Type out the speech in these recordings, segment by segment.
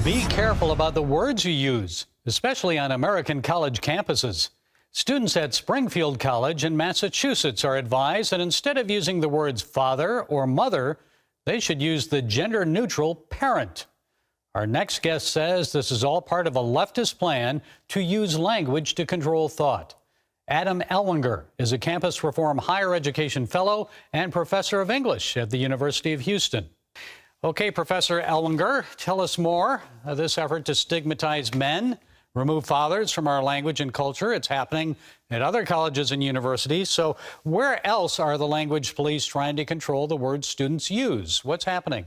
Be careful about the words you use, especially on American college campuses. Students at Springfield College in Massachusetts are advised that instead of using the words father or mother, they should use the gender-neutral parent. Our next guest says this is all part of a leftist plan to use language to control thought. Adam Elwinger is a Campus Reform Higher Education Fellow and Professor of English at the University of Houston. Okay, Professor Elwinger, tell us more of this effort to stigmatize men, remove fathers from our language and culture. It's happening at other colleges and universities. So where else are the language police trying to control the words students use? What's happening?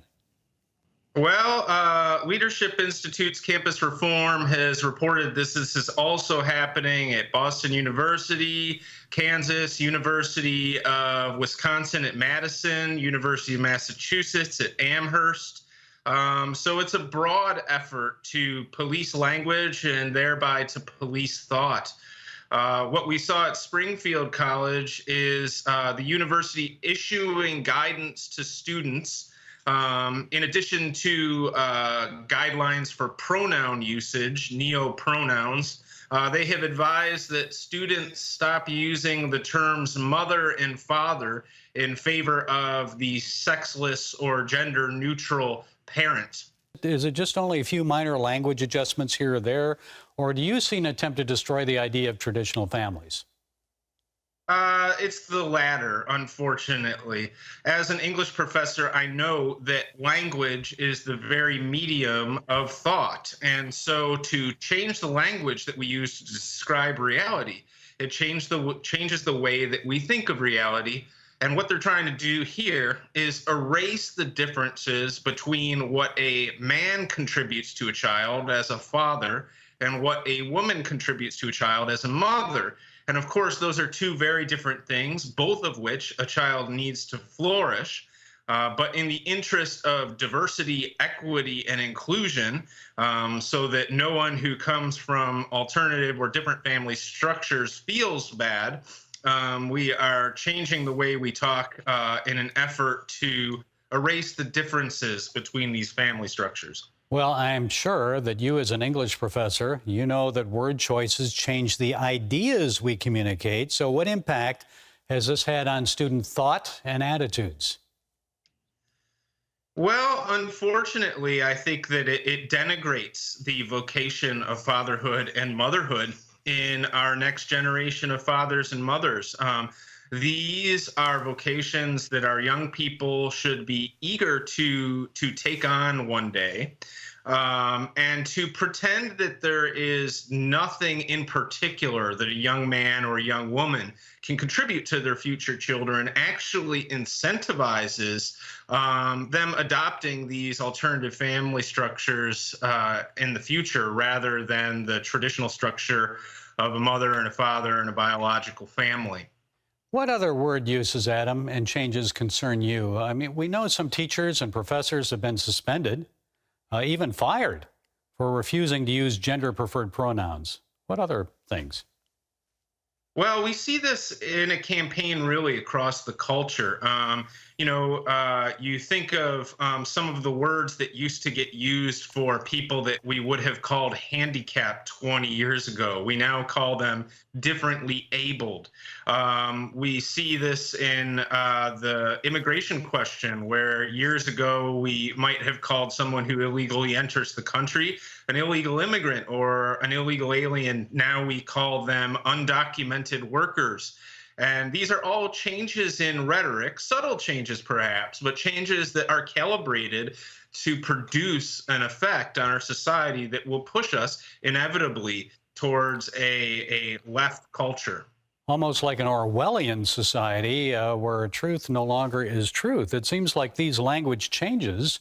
Well, Leadership Institute's Campus Reform has reported this is also happening at Boston University, Kansas, University of Wisconsin at Madison, University of Massachusetts at Amherst. So it's a broad effort to police language and thereby to police thought. What we saw at Springfield College is the university issuing guidance to students in addition to guidelines for pronoun usage, neopronouns. They have advised that students stop using the terms mother and father in favor of the sexless or gender-neutral parent. Is it just only a few minor language adjustments here or there, or do you see an attempt to destroy the idea of traditional families? It's the latter, unfortunately. As an English professor, I know that language is the very medium of thought. And so to change the language that we use to describe reality, it changes the way that we think of reality. And what they're trying to do here is erase the differences between what a man contributes to a child as a father and what a woman contributes to a child as a mother. And of course, those are two very different things, both of which a child needs to flourish. But in the interest of diversity, equity, and inclusion, so that no one who comes from alternative or different family structures feels bad, we are changing the way we talk in an effort to erase the differences between these family structures. Well, I'm sure that you as an English professor, you know that word choices change the ideas we communicate. So what impact has this had on student thought and attitudes? Well, unfortunately, I think that it denigrates the vocation of fatherhood and motherhood in our next generation of fathers and mothers. These are vocations that our young people should be eager to take on one day. And to pretend that there is nothing in particular that a young man or a young woman can contribute to their future children actually incentivizes them adopting these alternative family structures in the future rather than the traditional structure of a mother and a father and a biological family. What other word uses, Adam, and changes concern you? I mean, we know some teachers and professors have been suspended, even fired, for refusing to use gender-preferred pronouns. What other things? Well, we see this in a campaign really across the culture. You think of some of the words that used to get used for people that we would have called handicapped 20 years ago. We now call them differently abled. We see this in the immigration question, where years ago we might have called someone who illegally enters the country an illegal immigrant or an illegal alien. Now we call them undocumented workers. And these are all changes in rhetoric, subtle changes perhaps, but changes that are calibrated to produce an effect on our society that will push us inevitably towards a left culture. Almost like an Orwellian society where truth no longer is truth. It seems like these language changes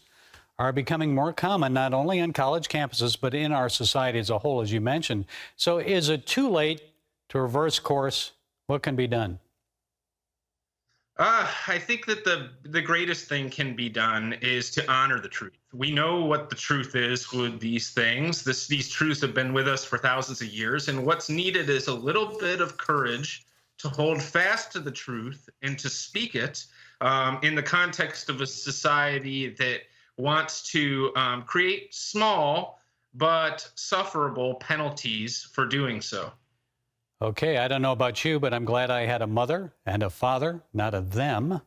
are becoming more common, not only on college campuses, but in our society as a whole, as you mentioned. So is it too late to reverse course? What can be done? I think that the greatest thing can be done is to honor the truth. We know what the truth is with these things. These truths have been with us for thousands of years, and what's needed is a little bit of courage to hold fast to the truth and to speak it in the context of a society that wants to create small but sufferable penalties for doing so. Okay, I don't know about you, but I'm glad I had a mother and a father, not a them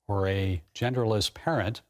or a genderless parent.